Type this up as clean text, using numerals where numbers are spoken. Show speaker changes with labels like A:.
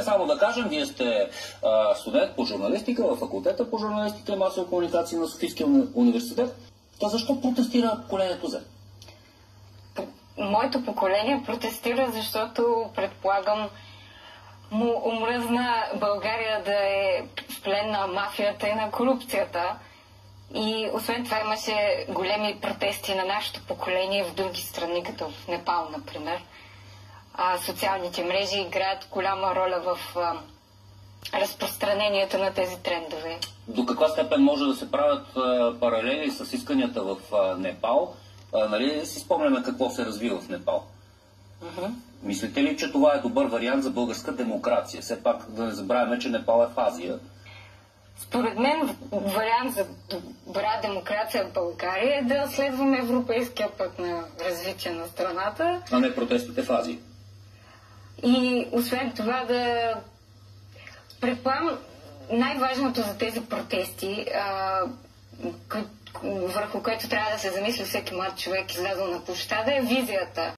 A: Само да кажем, вие сте студент по журналистика в факултета по журналистика и масова комуникация на Софийския университет. Та защо протестира поколението Z?
B: Моето поколение протестира, защото, предполагам, му омръзна България да е в плен на мафията и на корупцията. И освен това имаше големи протести на нашето поколение в други страни, като в Непал, например. Социалните мрежи играят голяма роля в разпространението на тези трендове.
A: До каква степен може да се правят паралели с исканията в Непал? Нали си спомняме какво се развива в Непал? Мислите ли, че това е добър вариант за българска демокрация? Все пак да не забравяме, че Непал е в Азия.
B: Според мен вариант за добра демокрация в България е да следваме европейския път на развитие на страната.
A: А не протестите в Азия.
B: И освен това да предполагам, най-важното за тези протести, върху което трябва да се замисли всеки млад човек излязъл на площада, е визията.